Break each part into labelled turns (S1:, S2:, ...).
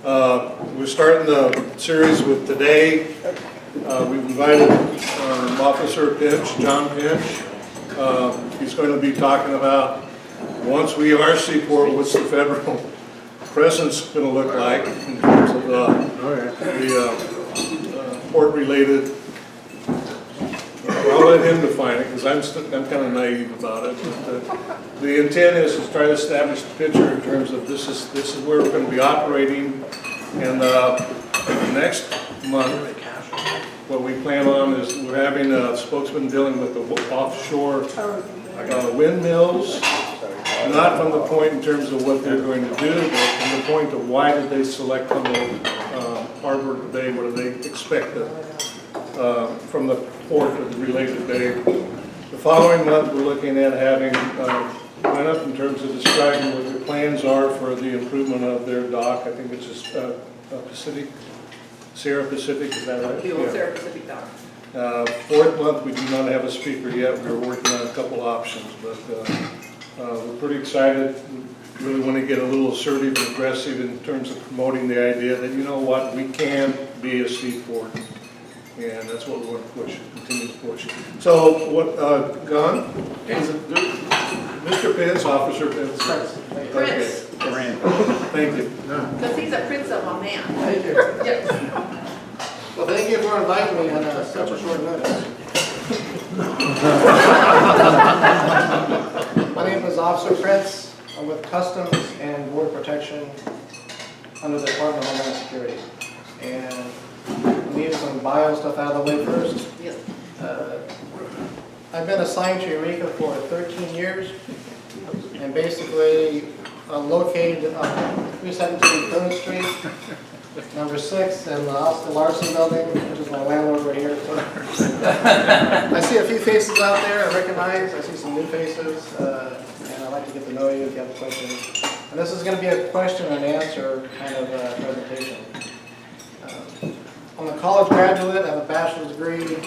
S1: We're starting the series with today. We've invited Officer Pinch, John Pinch. He's going to be talking about, once we are seaport, what's the federal presence going to look like in terms of the port-related. I'll let him define it because I'm kind of naive about it. But, the intent is to try to establish the picture in terms of this is where we're going to be operating, and next month what we plan on is we're having a spokesman dealing with the offshore windmills, not from the point in terms of what they're going to do, but from the point of why did they select Homeland Harbor today, what do they expect from the port or the related bay. The following month we're looking at having went up in terms of describing what their plans are for the improvement of their dock. I think it's just Sierra Pacific, is that right?
S2: The old Sierra Pacific dock.
S1: Fourth month we do not have a speaker yet. We're working on a couple options, but we're pretty excited. We really want to get a little assertive and aggressive in terms of promoting the idea that, you know what, we can be a seaport. And that's what we want to push, continue to push. So, what, John? Mr. Pence, Officer Pence.
S2: Prince.
S1: Okay. Thank you.
S2: Because he's a prince of a man.
S3: Thank you.
S2: Yes.
S3: Well, thank you for inviting me on such a short notice. My name is Officer Prince. I'm with Customs and Border Protection under the Department of Homeland Security. And we need some bio stuff out of the way first.
S2: Yes.
S3: I've been assigned to Eureka for 13 years, and basically located on 317 3rd Street, number 6, in the Austin Larson building, which is my landlord right here. So I see a few faces out there I recognize. I see some new faces, and I'd like to get to know you if you have questions. And this is going to be a question and answer kind of presentation. I'm a college graduate. I have a bachelor's degree,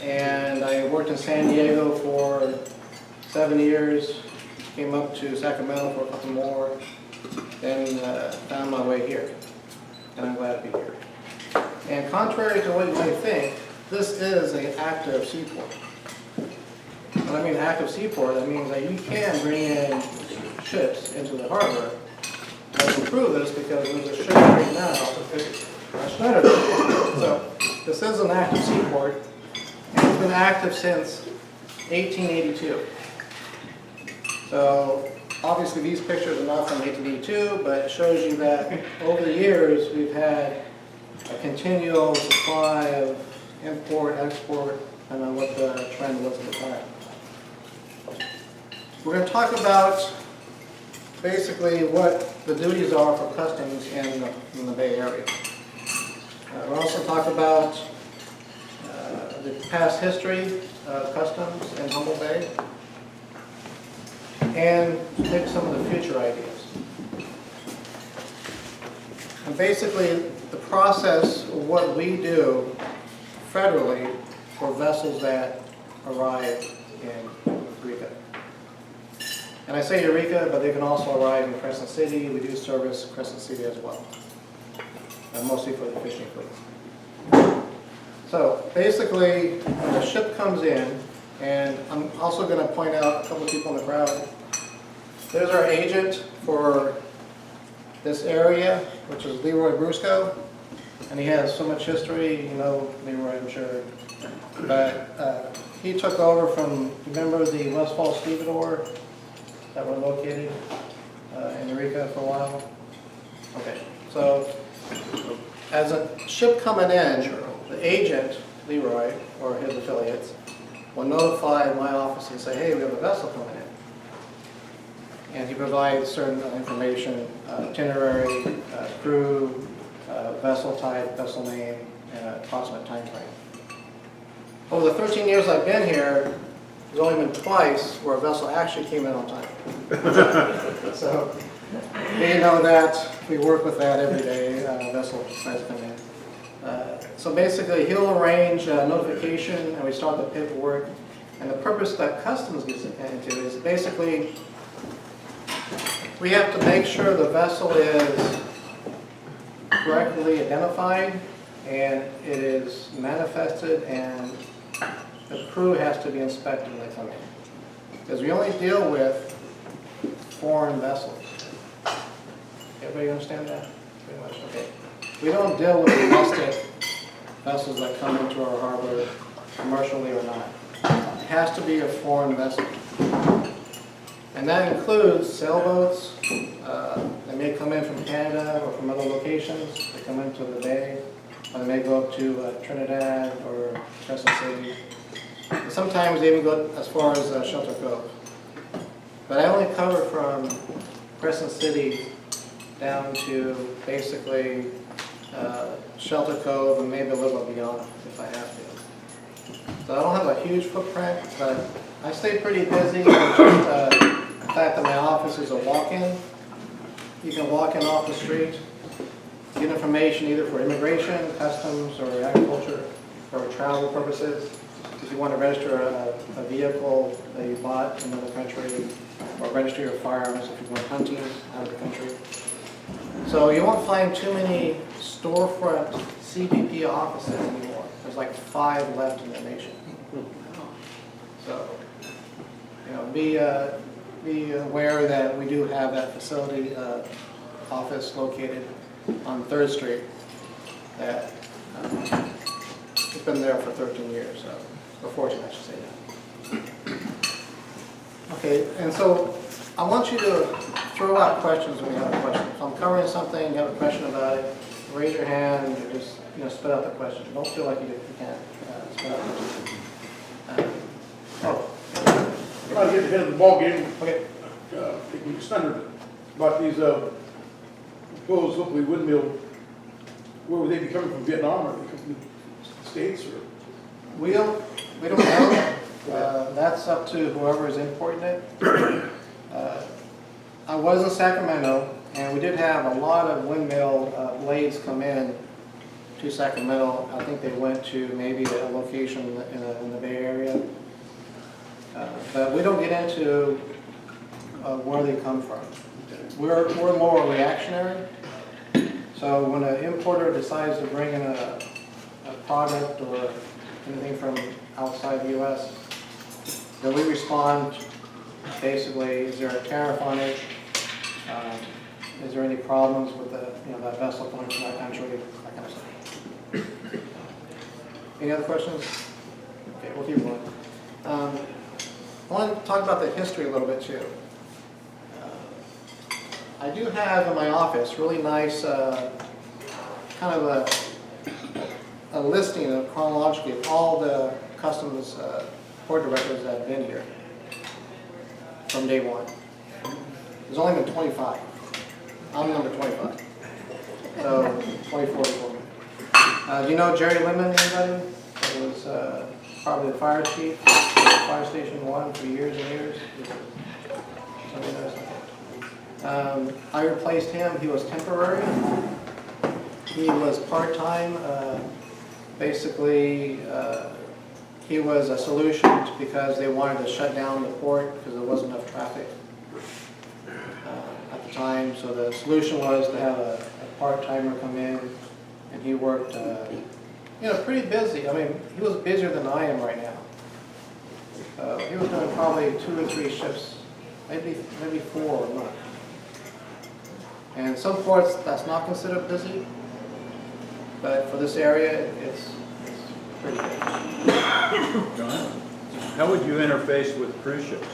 S3: and I worked in San Diego for 7 years, came up to Sacramento for a couple more, then found my way here, and I'm glad to be here. And contrary to what you might think, this is an active seaport. When I mean active seaport, that means that you can bring in ships into the harbor. I can prove this because there's a ship right now. So this is an active seaport, and it's been active since 1882. So obviously these pictures are not from 1882, but it shows you that over the years we've had a continual supply of import, export, and what the trend was at the time. We're going to talk about basically what the duties are for customs in the Bay Area. We'll also talk about the past history of customs in Humboldt Bay and pick some of the future ideas. And basically the process of what we do federally for vessels that arrive in Eureka. And I say Eureka, but they can also arrive in Crescent City. We do service Crescent City as well. Mostly for the fishing fleets. So basically, when a ship comes in, and I'm also going to point out a couple of people in the crowd. There's our agent for this area, which is Leroy Brusco, and he has so much history, you know Leroy, I'm sure. But he took over from, remember the West Falls Stevedore that were located in Eureka for a while? Okay, so as a ship coming in, the agent, Leroy, or his affiliates, will notify my office and say, hey, we have a vessel coming in. And he provides certain information, itinerary, crew, vessel type, vessel name, and approximate time frame. Over the 13 years I've been here, there's only been twice where a vessel actually came in on time. So you know that we work with that every day. Vessel tries to come in. So basically, he'll arrange notification, and we start the paperwork. And the purpose that customs gets into is basically we have to make sure the vessel is correctly identified, and it is manifested, and the crew has to be inspected when they come in. Because we only deal with foreign vessels. Everybody understand that? Pretty much, okay. We don't deal with domestic vessels that come into our harbor, commercially or not. It has to be a foreign vessel. And that includes sailboats. They may come in from Canada or from other locations. They come into the bay, or they may go up to Trinidad or Crescent City. Sometimes they even go as far as Shelter Cove. But I only cover from Crescent City down to basically Shelter Cove and maybe a little bit beyond if I have to. So I don't have a huge footprint, but I stay pretty busy. The fact that my office is a walk-in. You can walk in off the street, get information either for immigration, customs, or agriculture, or travel purposes. If you want to register a vehicle that you bought in another country, or register your firearms if you're going hunting out of the country. So you won't find too many storefront CBP offices anymore. There's like 5 left in the nation. So, you know, be aware that we do have that facility office located on 3rd Street that it's been there for 13 years, so we're fortunate, I should say that. Okay, and so I want you to throw out questions when you have a question. If I'm covering something, you have a question about it, raise your hand and just spit out the question. Don't feel like you can't spit out the question.
S4: Trying to get ahead of the ball game.
S3: Okay.
S4: We just wondered about these proposed hopefully windmill. Where would they be coming from? Vietnam, or they come from the States, or?
S3: We don't know. That's up to whoever is importing it. I was in Sacramento, and we did have a lot of windmill blades come in to Sacramento. I think they went to maybe a location in the Bay Area. But we don't get into where they come from. We're more reactionary. So when an importer decides to bring in a product or anything from outside the U.S., then we respond basically, is there a tariff on it? Is there any problems with that vessel coming from that country? That kind of stuff. Any other questions? Okay, we'll keep going. I want to talk about the history a little bit too. I do have in my office really nice kind of a listing of chronologically of all the customs port directors that have been here from day one. There's only been 25. I'm number 25. So 24 for me. Do you know Jerry Lemon, anybody? It was probably the fire chief, Fire Station 1 for years and years. Somebody knows something. I replaced him. He was temporary. He was part-time. Basically, he was a solution because they wanted to shut down the port because there wasn't enough traffic at the time. So the solution was to have a part-timer come in, and he worked, pretty busy. I mean, he was busier than I am right now. He was doing probably 2 or 3 shifts, maybe 4 a month. And some ports that's not considered busy, but for this area, it's pretty good.
S5: John, how would you interface with cruise ships?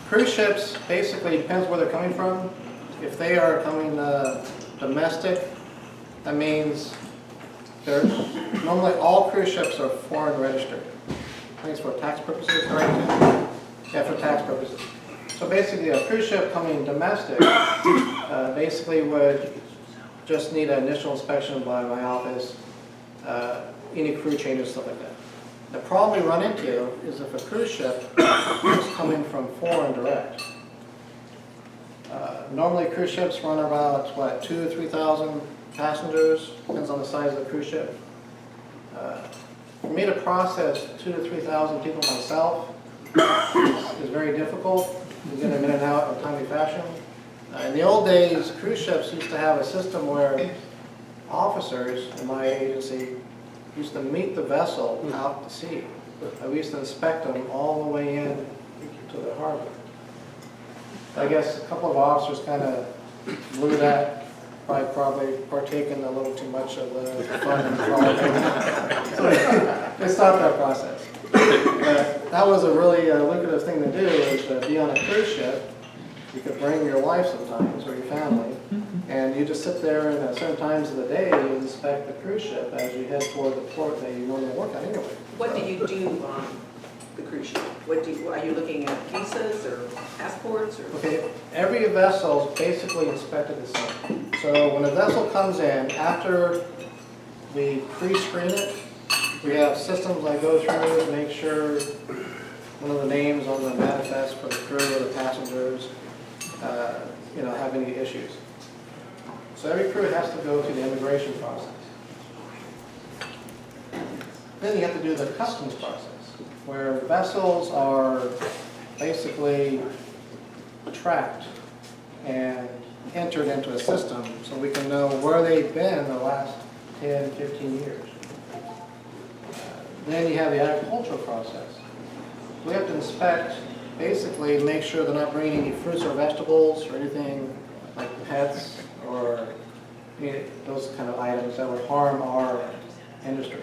S3: Cruise ships basically depends where they're coming from. If they are coming domestic, that means normally all cruise ships are foreign registered. I think it's for tax purposes, right? Yeah, for tax purposes. So basically, a cruise ship coming domestic basically would just need an initial inspection by my office, any crew changes, stuff like that. The problem we run into is if a cruise ship is coming from foreign direct. Normally, cruise ships run about, 2,000 to 3,000 passengers, depends on the size of the cruise ship. For me to process 2,000 to 3,000 people myself is very difficult to get them in and out in a timely fashion. In the old days, cruise ships used to have a system where officers in my agency used to meet the vessel out to sea. We used to inspect them all the way in to the harbor. I guess a couple of officers kind of blew that, probably partaken a little too much of the fun and frolicking. So they stopped that process. But that was a really lucrative thing to do, is to be on a cruise ship. You could bring your wife sometimes, or your family, and you just sit there, and at certain times of the day, you inspect the cruise ship as you head toward the port that you normally work at anyway.
S2: What do you do on the cruise ship? Are you looking at visas or passports or?
S3: Okay, every vessel is basically inspected the same. So when a vessel comes in, after we pre-screen it, we have systems I go through to make sure one of the names on the manifest for the crew or the passengers, have any issues. So every crew has to go through the immigration process. Then you have to do the customs process, where vessels are basically tracked and entered into a system so we can know where they've been the last 10, 15 years. Then you have the agricultural process. We have to inspect, basically make sure they're not bringing any fruits or vegetables or anything like pets or those kind of items that would harm our industry.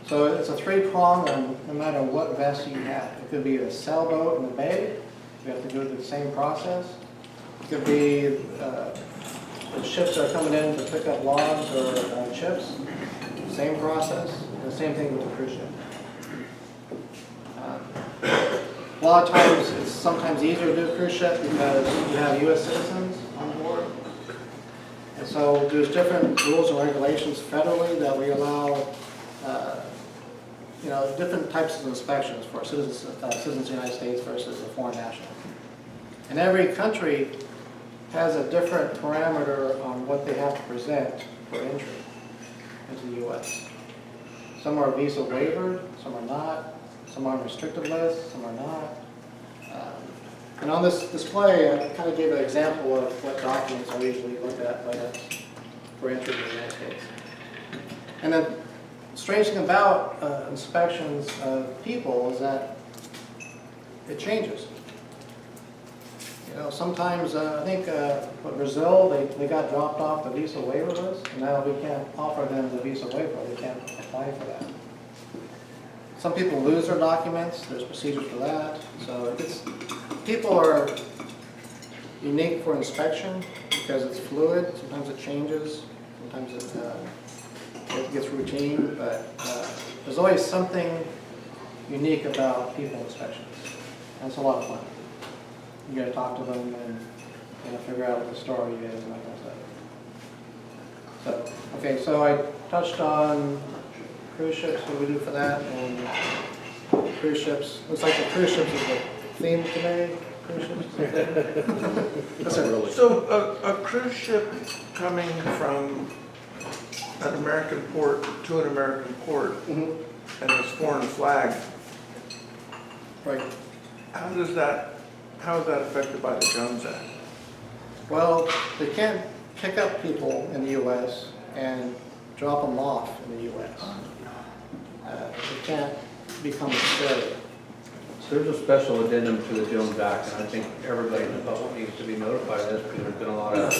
S3: So it's a three-prong, and no matter what vessel you have. It could be a sailboat in the bay. We have to go through the same process. It could be the ships that are coming in to pick up logs or chips. Same process. And the same thing with the cruise ship. A lot of times, it's sometimes easier to do a cruise ship because you have U.S. citizens on board. And so there's different rules and regulations federally that we allow different types of inspections for citizens of the United States versus a foreign national. And every country has a different parameter on what they have to present for entry into the U.S. Some are visa waivered, some are not. Some are on restricted lists, some are not. And on this display, I kind of gave an example of what documents I usually look at for entry in the United States. And the strange thing about inspections of people is that it changes. Sometimes I think Brazil, they got dropped off the visa waiver list, and now we can't offer them the visa waiver. They can't apply for that. Some people lose their documents. There's procedures for that. So people are unique for inspection because it's fluid. Sometimes it changes. Sometimes it gets routine. But there's always something unique about people inspections. And it's a lot of fun. You got to talk to them and figure out what the story is and that kind of stuff. So, okay, so I touched on cruise ships, what do we do for that, and cruise ships. Looks like the cruise ships is the theme today. Cruise ships.
S6: So a cruise ship coming from an American port to an American port, and it's foreign flag.
S3: Right.
S6: How is that affected by the Jones Act?
S3: Well, they can't pick up people in the U.S. and drop them off in the U.S. They can't become a slave.
S7: There's a special addendum to the Jones Act, and I think everybody in the public needs to be notified of this because there's been a lot of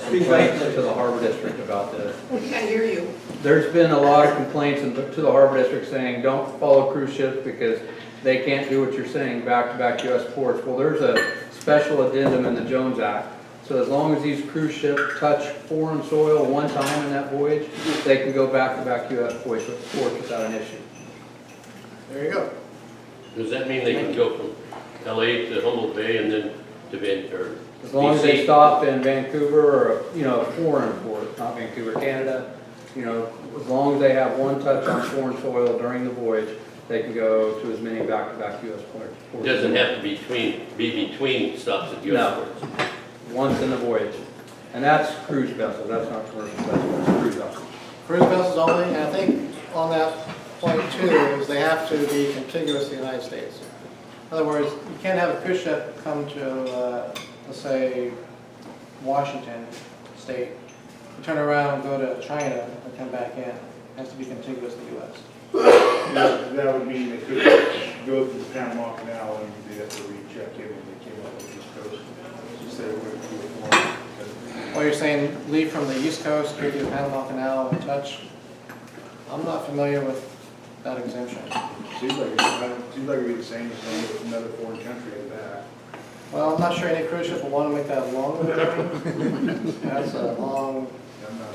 S7: complaints to the Harbor District about this.
S2: We can't hear you.
S7: There's been a lot of complaints to the Harbor District saying don't follow cruise ships because they can't do what you're saying, back-to-back U.S. ports. Well, there's a special addendum in the Jones Act. So as long as these cruise ships touch foreign soil one time in that voyage, they can go back-to-back U.S. ports without an issue.
S3: There you go.
S8: Does that mean they can go from LA to Humboldt Bay and then to Vancouver?
S7: As long as they stop in Vancouver or, a foreign port, not Vancouver, Canada, as long as they have one touch on foreign soil during the voyage, they can go to as many back-to-back U.S. ports.
S8: It doesn't have to be between stops at U.S. ports.
S7: Once in the voyage. And that's cruise vessels, that's not commercial vessels, that's cruise vessels.
S3: Cruise vessels only, and I think on that point too, is they have to be contiguous to the United States. In other words, you can't have a cruise ship come to, let's say, Washington State, to turn around, go to China, and come back in. It has to be contiguous to the U.S.
S4: That would mean they could go through the Panama Canal and they'd have to recheck in when they came up the East Coast. Instead of going through the foreign.
S3: Well, you're saying leave from the East Coast, go through the Panama Canal and touch? I'm not familiar with that exemption.
S4: Seems like it'd be the same as going with another foreign country and back.
S3: Well, I'm not sure any cruise ship will want to make that long of a journey. That's a long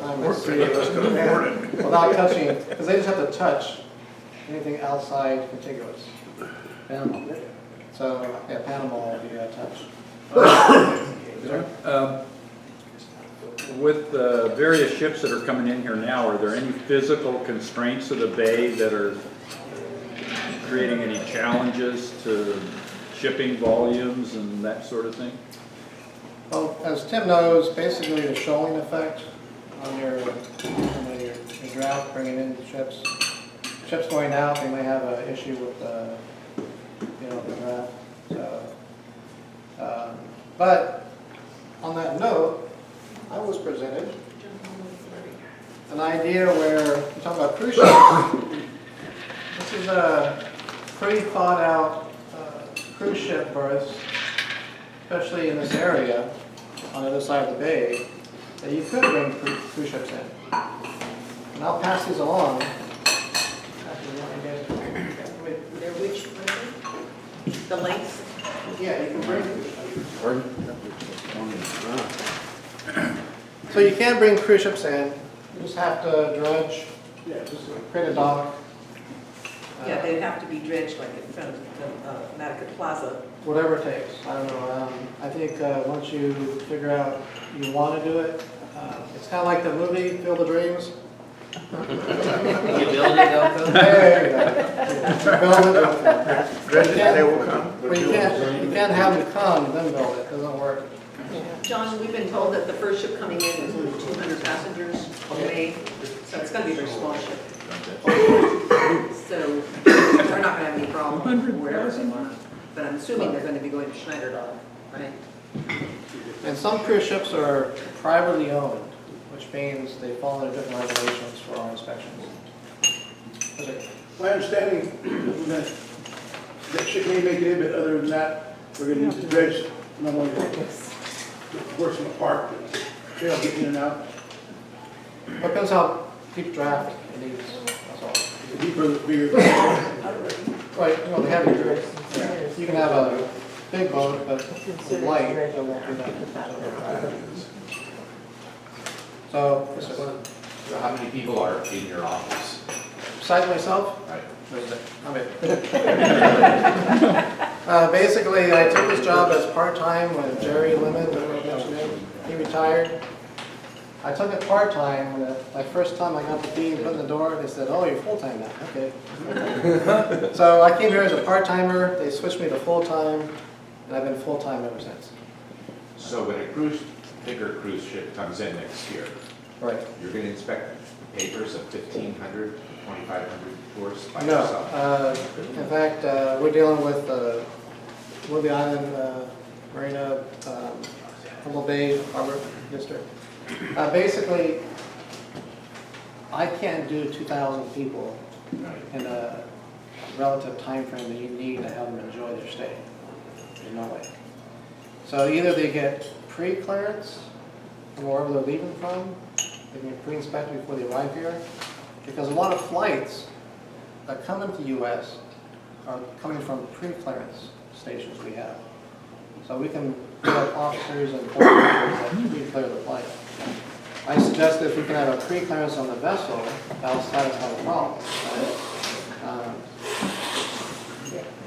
S3: time at sea without touching, because they just have to touch anything outside contiguous.
S7: Panama.
S3: So, yeah, Panama will be a touch.
S5: With the various ships that are coming in here now, are there any physical constraints of the bay that are creating any challenges to shipping volumes and that sort of thing?
S3: Well, as Tim knows, basically the shoaling effect on your draft bringing in ships. Ships going out, they may have an issue with the draft. So, but on that note, I was presented an idea where we talk about cruise ships. This is a pre-thought out cruise ship berths, especially in this area on the other side of the bay, that you could bring cruise ships in. And I'll pass these along.
S2: They're which, one? The lengths?
S3: Yeah, you can bring. So you can bring cruise ships in. You just have to dredge. Yeah, just create a dock.
S2: Yeah, they'd have to be dredged like in front of the Matacat Plaza.
S3: Whatever it takes. I don't know. I think once you figure out you want to do it, it's kind of like the movie Field of Dreams.
S7: You build it, they'll come.
S3: There you go. Build it, they'll come.
S6: Dredge it, they will come.
S3: Well, you can't have them come and then build it. It doesn't work.
S2: John, we've been told that the first ship coming in is only 200 passengers only, so it's going to be a very small ship. So they're not going to have any problem wherever they want. But I'm assuming they're going to be going to Schneider Dock, right?
S3: And some cruise ships are privately owned, which means they fall under different regulations for our inspections. Okay.
S4: My understanding, that ship may make it in, but other than that, we're gonna use the dredge, not only works them apart, but trail getting in and out.
S3: Depends how deep draft it needs, that's all.
S4: The deeper, the bigger.
S3: Right, the heavy draft. You can have a big boat, but it's light, it won't do that. So,
S9: So how many people are in your office?
S3: besides myself,
S9: Right.
S3: I'm it. Basically, I took this job as part-time when Jerry Lemon, he retired. I took it part-time, my first time I got the key and put in the door, they said, oh, you're full-time now, okay. So I came here as a part-timer, they switched me to full-time, and I've been full-time ever since.
S9: So when a bigger cruise ship comes in next year,
S3: Right.
S9: you're going to inspect papers of 1,500, 2,500 tours by
S3: No,
S9: yourself?
S3: in fact, we're dealing with Willoughby Island Marina, Humboldt Bay Harbor District. Basically, I can't do 2,000 people in a relative time frame that you need to have them enjoy their stay. There's no way. So either they get pre-clearance from wherever they're leaving from, they can get pre-inspected before they arrive here, because a lot of flights that come into the U.S. are coming from pre-clearance stations we have. So we can have officers and board members that pre-clear the flight. I suggest that if we can have a pre-clearance on the vessel, that'll satisfy the problem.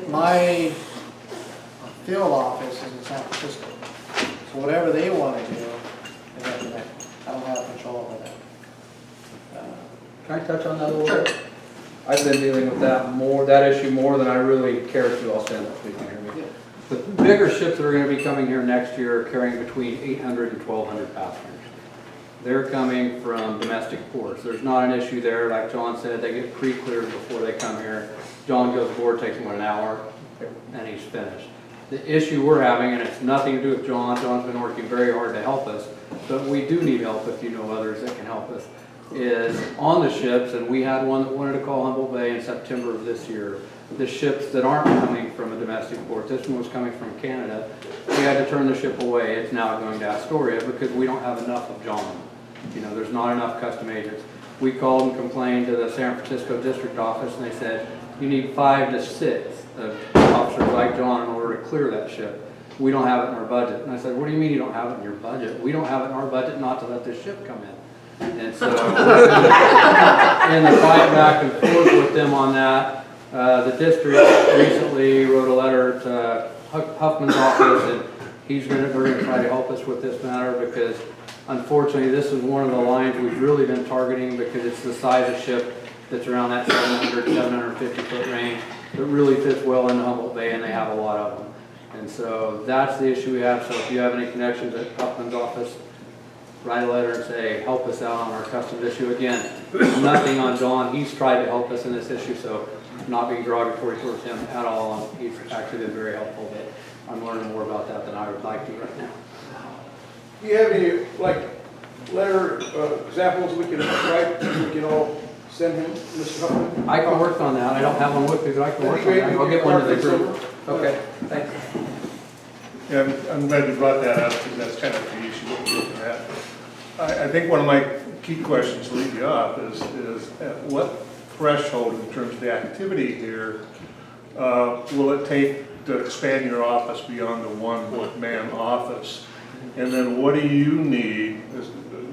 S3: My field office is in San Francisco, so whatever they want to do, they have to make. I don't have control over that.
S7: Can I touch on that a little bit? I've been dealing with that issue more than I really care to. I'll stand up so you can hear me. The bigger ships that are going to be coming here next year are carrying between 800 and 1,200 passengers. They're coming from domestic ports. There's not an issue there. Like John said, they get pre-cleared before they come here. John goes aboard, takes him an hour, and he's finished. The issue we're having, and it's nothing to do with John, John's been working very hard to help us, but we do need help if you know others that can help us, is on the ships, and we had one that wanted to call Humboldt Bay in September of this year. The ships that aren't coming from a domestic port, this one was coming from Canada, we had to turn the ship away. It's now going to Astoria because we don't have enough of John. You know, there's not enough custom agents. We called and complained to the San Francisco district office, and they said, you need 5 to 6 officers like John in order to clear that ship. We don't have it in our budget. And I said, what do you mean you don't have it in your budget? We don't have it in our budget not to let this ship come in. And so, in the fight back and forth with them on that, the district recently wrote a letter to Huffman's office, and they're going to try to help us with this matter, because unfortunately this is one of the lines we've really been targeting, because it's the size of ship that's around that 700, 750 foot range that really fits well into Humboldt Bay, and they have a lot of them. And so that's the issue we have. So if you have any connections at Huffman's office, write a letter and say, help us out on our customs issue. Again, nothing on John. He's tried to help us in this issue, so not being derogatory towards him at all. He's actually been very helpful, but I'm learning more about that than I would like to right now.
S4: Do you have any, like, letter examples we can write, we can all send him, Mr. Huffman?
S7: I can work on that. I don't have one with me, but I can work on that. I'll get one to the group. Okay, thanks.
S1: Yeah, I'm glad you brought that up, because that's kind of the issue that we're looking at. I think one of my key questions to lead you off is at what threshold in terms of the activity here will it take to expand your office beyond the one-man office? And then what do you need,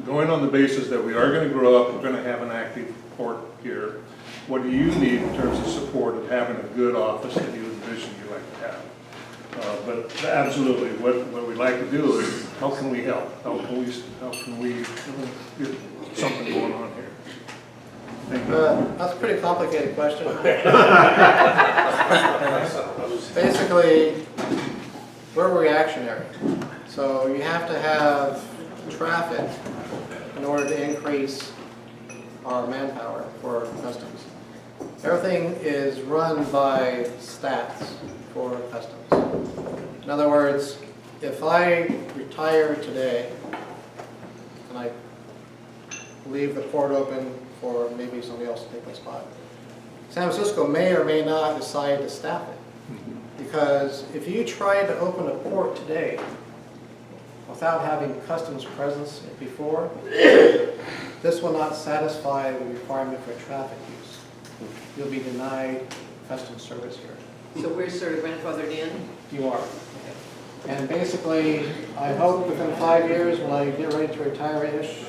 S1: going on the basis that we are going to grow up, we're going to have an active port here, what do you need in terms of support of having a good office that you envision you like to have? But absolutely, what we'd like to do is, how can we help? How can we get something going on here? Thank you.
S3: That's a pretty complicated question. Basically, we're reactionary. So you have to have traffic in order to increase our manpower for customs. Everything is run by stats for customs. In other words, if I retire today and I leave the port open for maybe somebody else to take my spot, San Francisco may or may not decide to staff it. Because if you try to open a port today without having customs presence before, this will not satisfy the requirement for traffic use. You'll be denied customs service here.
S2: So we're sort of grandfathered in?
S3: You are. And basically, I hope within 5 years, when I get ready to retire-ish,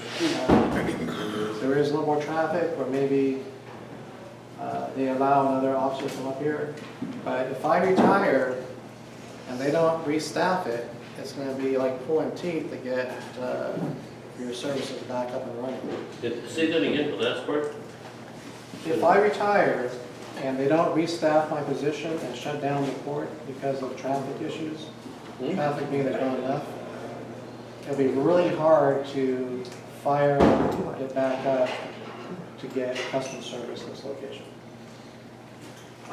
S3: there is a little more traffic, or maybe they allow another officer to come up here. But if I retire and they don't restaff it, it's going to be like pulling teeth to get your services back up and running.
S8: Say that again, the last part?
S3: If I retire and they don't restaff my position and shut down the port because of traffic issues, traffic being not enough, it'll be really hard to fire it back up to get customer service in this location.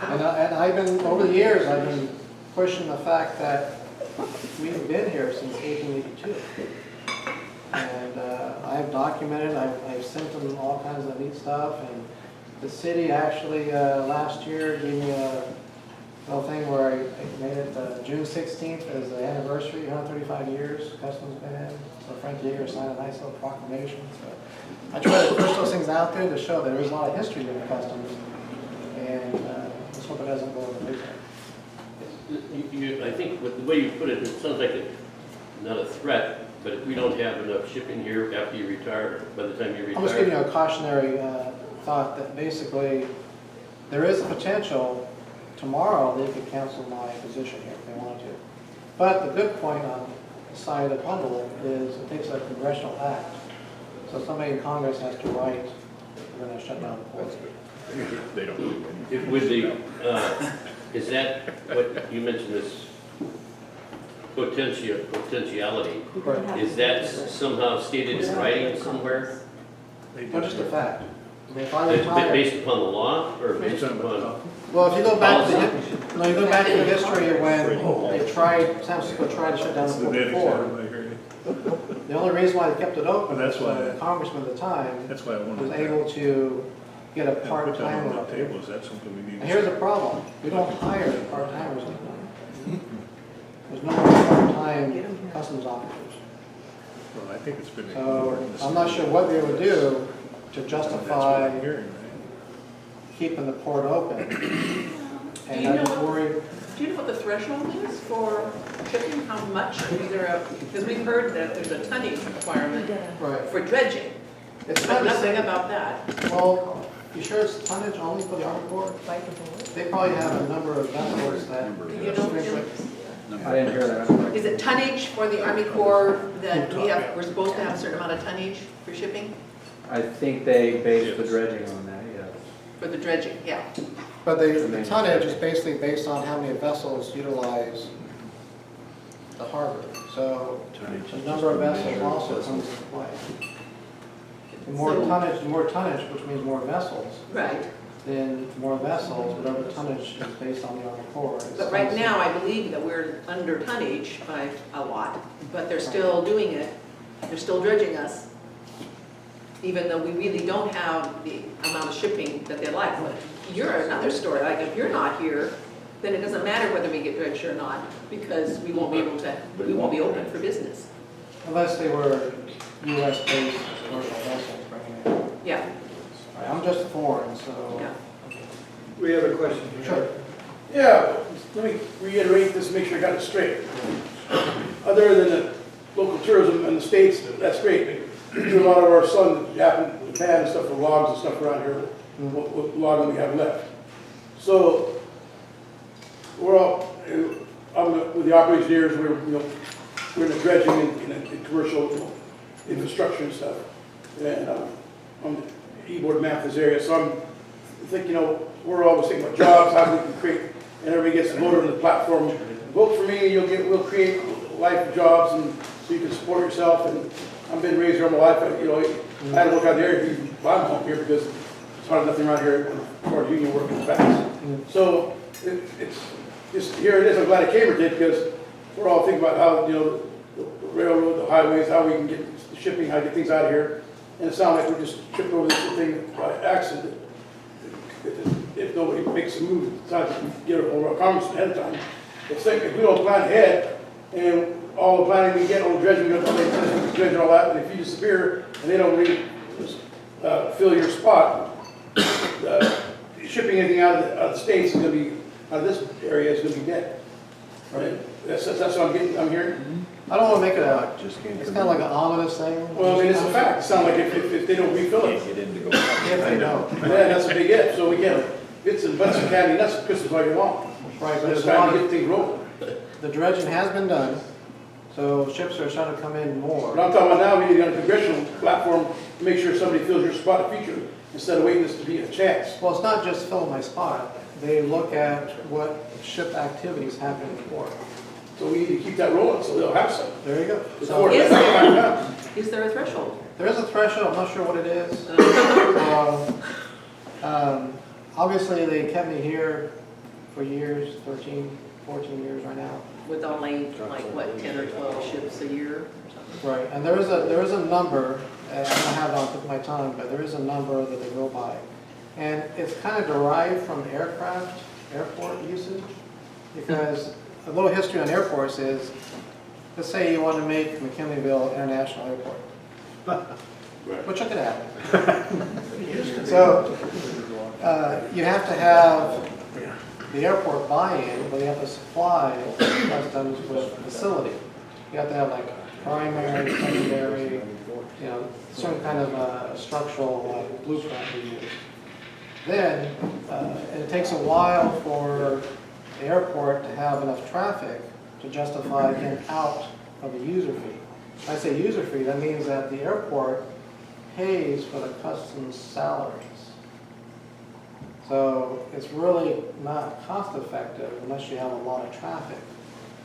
S3: And I've been, over the years, I've been pushing the fact that we've been here since 1882. And I've documented, I've sent them all kinds of neat stuff, and the city actually last year gave me a little thing where I made it June 16th as the anniversary, 135 years customs been in. So Frank Yeager signed a nice little proclamation. So I try to push those things out there to show that there is a lot of history in the customs, and let's hope it doesn't go in the big one.
S8: I think with the way you put it, it sounds like not a threat, but if we don't have enough shipping here after you retire, by the time you retire.
S3: I'm just giving you a cautionary thought that basically there is a potential tomorrow they could cancel my position here if they wanted to. But the good point on the side of Humboldt is it takes a congressional act. So somebody in Congress has to write, we're going to shut down the port.
S5: They don't do it.
S8: It would be, is that what you mentioned, this potentiality?
S3: Right.
S8: Is that somehow stated in writing somewhere?
S3: Well, just a fact. I mean, if I retire,
S8: Based upon the law or based upon?
S3: well, if you go back to
S8: Policy.
S3: the, no, you go back to the history when they tried, San Francisco tried to shut down the
S1: That's the
S3: port
S1: data
S3: before.
S1: center, I hear you.
S3: The only reason why they kept it open
S1: Well,
S3: was
S1: that's why-
S3: the congressman at the time
S1: That's why I wanted
S3: was
S1: to.
S3: able to get a
S1: Put that
S3: part-timer
S1: on
S3: up
S1: the
S3: there.
S1: table, is that something we need?
S3: And here's the problem, we don't hire part-timers anymore. There's no more part-time customs officers.
S1: Well, I think it's been.
S3: So I'm not sure what they would do to justify
S1: Hearing, right?
S3: keeping the port open.
S2: Do
S3: And
S2: you
S3: I'm
S2: know
S3: just
S2: what-
S3: worried,
S2: Do you know what the threshold is for shipping? How much? Is there a, because we've heard that there's a tonnage requirement
S3: right,
S2: for dredging,
S3: it's
S2: but
S3: not the
S2: nothing
S3: same,
S2: about that.
S3: well, you sure it's tonnage only for the Army Corps? They probably have a number of vessels that.
S2: Do you know, Jim?
S7: I didn't hear that.
S2: Is it tonnage for the Army Corps that we have, we're supposed to have a certain amount of tonnage for shipping?
S7: I think they based the dredging on that, yes.
S2: For the dredging, yeah.
S3: But the tonnage is basically based on how many vessels utilize the harbor. So the number of vessels also comes into play. The more tonnage, which means more vessels,
S2: Right.
S3: then more vessels, whatever tonnage is based on the Army Corps.
S2: But right now, I believe that we're under tonnage by a lot, but they're still doing it. They're still dredging us, even though we really don't have the amount of shipping that they like. But you're another story, like if you're not here, then it doesn't matter whether we get dredged or not, because we won't be able to, we won't be open for business.
S3: Unless they were US-based commercial vessels bringing in.
S2: Yeah,
S3: I'm just foreign, so.
S2: yeah.
S4: We have a question here.
S3: Sure.
S4: Yeah, let me reiterate this, make sure I got it straight. Other than the local tourism in the States, that's great. We do a lot of our sun, Japan and stuff for logs and stuff around here, what logging we have left. So, we're all, with the operation here, we're in the dredging and commercial infrastructure and stuff. And I'm the e-board map this area, so I'm thinking, we're always thinking about jobs, how we can create, and everybody gets to vote on the platform. Vote for me, we'll create life jobs, and so you can support yourself. And I've been raised here all my life, I had to look out there, I'm home here because it's hard nothing around here as far as union work is fast. So it's just, here it is, I'm glad I came here today because we're all thinking about how, the railroad, the highways, how we can get the shipping, how to get things out of here. And it sounds like we just tripped over this thing by accident. If nobody makes a move, it's not like we get a hold of our congressman ahead of time. If we don't plan ahead, and all the planning we get, all the dredging, and all that, and if you disappear, and they don't really fill your spot, shipping anything out of the states is gonna be, out of this area is gonna be dead. Right? That's what I'm hearing.
S3: I don't want to make it it's kind of like an ominous thing.
S4: Well, I mean, it's a fact. It sounds like if they don't refill it,
S3: If they don't.
S4: then that's a big if. So we get bits and butts of candy nuts at Christmas all year long.
S3: Right, but
S4: So it's
S3: there's a
S4: time
S3: lot
S4: to get
S3: of,
S4: things rolling.
S3: the dredging has been done, so ships are starting to come in
S4: But
S3: more.
S4: I'm talking about now, we need on a congressional platform to make sure somebody fills your spot in the future instead of waiting this to be a chance.
S3: Well, it's not just filling my spot. They look at what ship activities happen in the port.
S4: So we need to keep that rolling so they'll have some.
S3: There you go.
S4: Before
S3: So
S2: Is
S4: that
S2: there?
S4: time comes.
S2: Is there a threshold?
S3: there is a threshold, I'm not sure what it is. Obviously, they kept me here for years, 13, 14 years right now.
S2: With only like, what, 10 or 12 ships a year or something?
S3: Right, and there is a number, I don't have it on the tip of my tongue, but there is a number that they go by. And it's kind of derived from airport usage, because a little history on airports is, let's say you want to make McKinleyville International Airport, which it could happen. So you have to have the airport buy-in, but you have to supply customs with a facility. You have to have like primary, secondary, certain kind of structural blueprint to use. Then it takes a while for the airport to have enough traffic to justify getting out of the user fee. When I say user fee, that means that the airport pays for the customs salaries. So it's really not cost effective unless you have a lot of traffic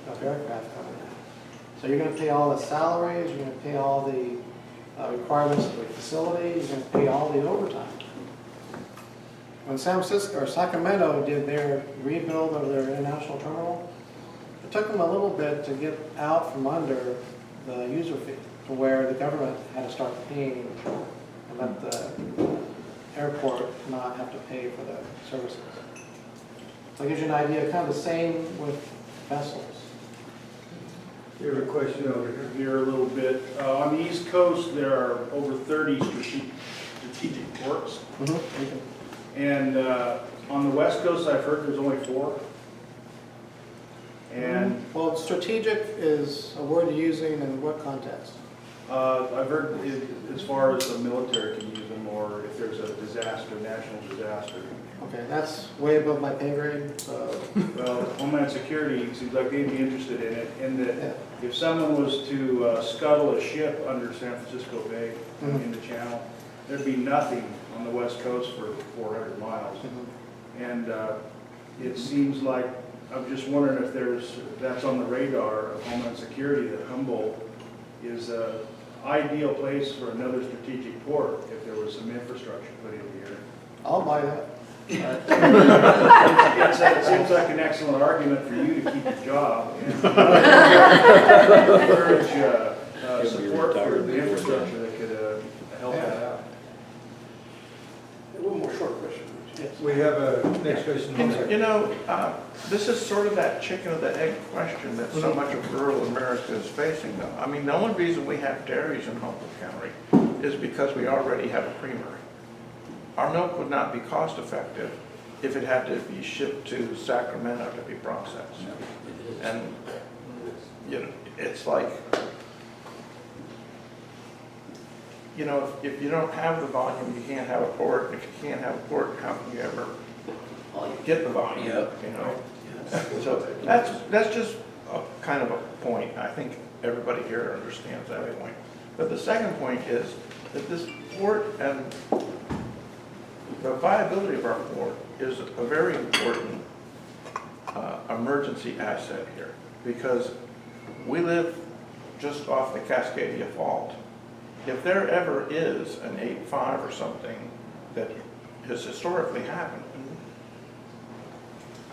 S3: of aircraft coming in. So you're going to pay all the salaries, you're going to pay all the requirements of the facility, you're going to pay all the overtime. when San Francisco or Sacramento did their rebuild of their international terminal, it took them a little bit to get out from under the user fee to where the government had to start paying and let the airport not have to pay for the services. So it gives you an idea, kind of the same with vessels.
S10: We have a question over here a little bit. On the East Coast, there are over 30 strategic ports. And on the West Coast, I've heard there's only 4. And
S3: Well, strategic is a word you're using in what context?
S10: I've heard as far as the military can use them, or if there's a disaster, national disaster.
S3: Okay, that's way above my pay grade, so.
S10: Well, Homeland Security seems like they'd be interested in it, in
S3: Yeah.
S10: that if someone was to scuttle a ship under San Francisco Bay in the channel, there'd be nothing on the West Coast for 400 miles. And it seems like, I'm just wondering if that's on the radar of Homeland Security, that Humboldt is an ideal place for another strategic port if there was some infrastructure put in here.
S3: I'll buy that.
S10: It seems like an excellent argument for you to keep your job and encourage support for the infrastructure that could help that out.
S4: One more short question.
S3: Yes.
S10: We have a next question.
S6: You know, this is sort of that chicken or the egg question that so much of rural America is facing though. I mean, the only reason we have dairies in Humboldt County is because we already have a creamery. Our milk would not be cost effective if it had to be shipped to Sacramento to be processed. And, you know, it's like, you know, if you don't have the volume, you can't have a port. If you can't have a port, how can you ever get the volume, you know? So that's just a kind of a point. I think everybody here understands that point. But the second point is that this port and the viability of our port is a very important emergency asset here, because we live just off the Cascadia Fault. If there ever is an 8.5 or something that has historically happened,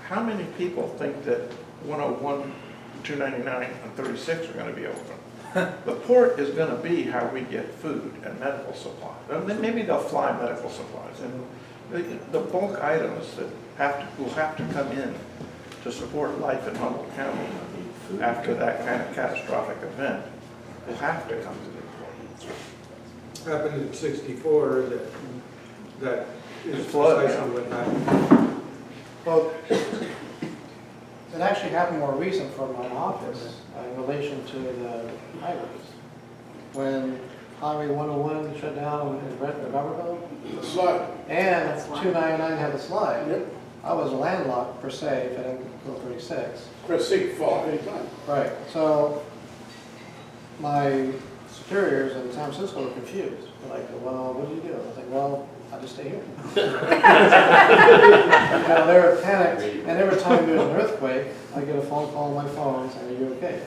S6: how many people think that 101, 299, and 36 are going to be open? The port is going to be how we get food and medical supplies. And then maybe they'll fly medical supplies. And the bulk items that will have to come in to support life in Humboldt County after that kind of catastrophic event will have to come to the port.
S10: Happened in '64, that is
S6: Flood,
S10: precisely
S6: yeah.
S10: what happened.
S3: Well, it actually happened more recent for my office in relation to the highways. When Highway 101 shut down in Robertville,
S4: The slide.
S3: and 299 had the slide,
S4: Yep.
S3: I was landlocked per se if I didn't go 36.
S4: Chris, see, fall anytime.
S3: Right, so my superiors in San Francisco were confused. They're like, well, what do you do? I was like, well, I just stay here. You know, they were panicked, and every time there was an earthquake, I get a phone call on my phone saying, are you okay?